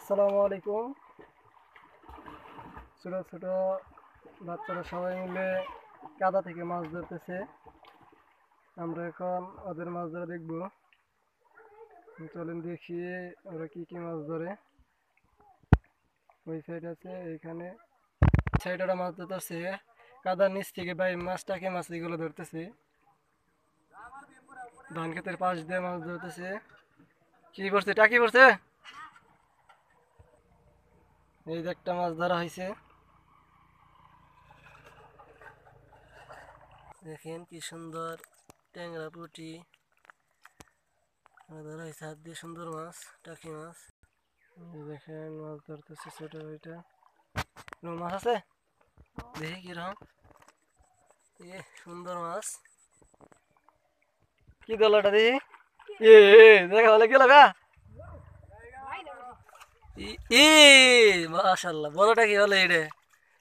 আসসালামু আলাইকুম। ছোট ছোট বাচ্চারা সবাই মিলে কাদা থেকে মাছ ধরতেছে। আমরা এখন ওদের মাছ ধরা দেখবো। চলেন দেখি ওরা কি কি মাছ ধরে। ওই সাইড আছে, এইখানে সাইড ওরা মাছ ধরতেছে। কাদার নিচ থেকে ভাই মাছ, টাকি মাছ এগুলো ধরতেছে। ধান ক্ষেতের পাশ দিয়ে মাছ ধরতেছে। কি করছে? টাকি করছে। এই যে একটা মাছ ধরা হয়েছে, দেখেন কি সুন্দর ট্যাংরা পুঁটি ধরা হয়েছে হাত দিয়ে। সুন্দর মাছ, টাকি মাছ। এই দেখেন মাছ ধরতেছে ছোট। ওইটা মাছ আছে, দেখি কিরকম। এ সুন্দর মাছ। কি দলাটা দেখি। এ দেখা বলে কি লাগা। ই মাশাল্লাহ, বড়টা কি হলো এটা?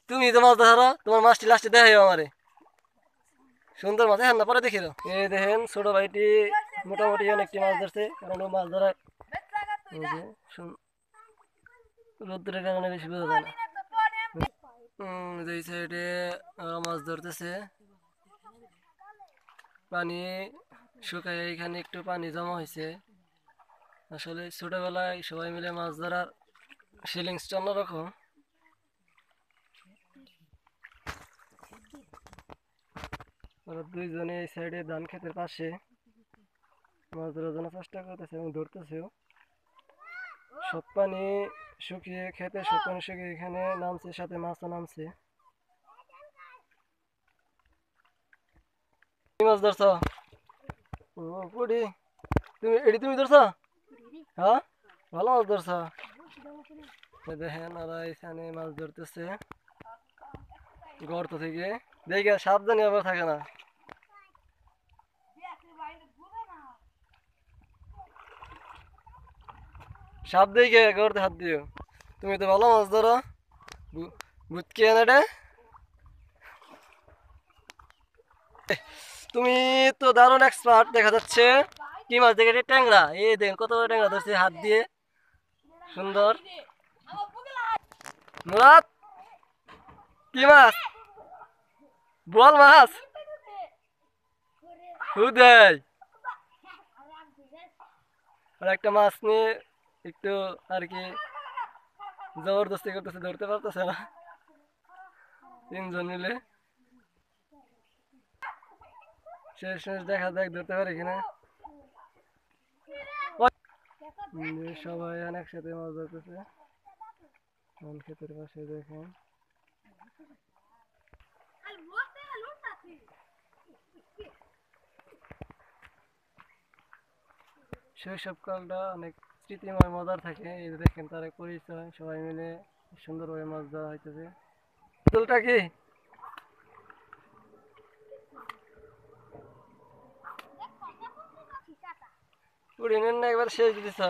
তুমি তো মাছ ধরো, তোমার মাছটি লাস্টে দেখাই আমারে। সুন্দর মাছ, হ্যাঁ না পরে দেখি। এই দেখেন ছোট ভাইটি মোটামুটি অনেকটি মাছ ধরছে, কারণ ও মাছ ধরা এই যে রোদ্রের কারণে বেশি বোঝা যায় না। এই সাইডে মাছ ধরতেছে। পানি শুকায়, এখানে একটু পানি জমা হয়েছে। আসলে ছোটবেলায় সবাই মিলে মাছ ধরার ফিলিংসটা অন্যরকম। ওরা দুইজনে এই সাইডে ধান ক্ষেতের পাশে মাছ ধরার জন্য চেষ্টা করতেছে এবং ধরতেছেও। সব পানি শুকিয়ে, খেতে সব পানি শুকিয়ে এখানে নামছে, সাথে মাছও নামছে। কি মাছ ধরছ? ও পুরি, তুমি ধরছ? হ্যাঁ, ভালো মাছ ধরছ। দেখেন ওরা এখানে মাছ ধরতেছে গর্ত থেকে। দেখে সাবধানে আবার থাকে না। সাপ দেখে গর্তে হাত দিও। তুমি তো ভালো মাছ ধরো। ভুতকি এনে, তুমি তো দারুণ এক্সপার্ট দেখা যাচ্ছে। কি মাছ দেখে? ট্যাংরা। এই দেখেন কত বড় ট্যাংরা ধরছে হাত দিয়ে, সুন্দর। মুরাদ, কি মাছ? বল মাছ। হুদাই আর একটা মাছ নিয়ে একটু আর কি জবরদস্তি করতেছে, ধরতে পারতেছে না। তিনজন মিলে শেষ শেষ দেখা যাক ধরতে পারে কিনা। সবাই অনেক সাথে মাছ ধরতেছে ধান ক্ষেতের পাশে। দেখেন শৈশবকালটা অনেক স্মৃতিময়, মজার থাকে। এই যে দেখেন তার এক পরিচয়, সবাই মিলে সুন্দরভাবে মাছ ধরা হইতেছে। তোলটা কি উড়ে নেন না, একবার শেষ দিতেছ।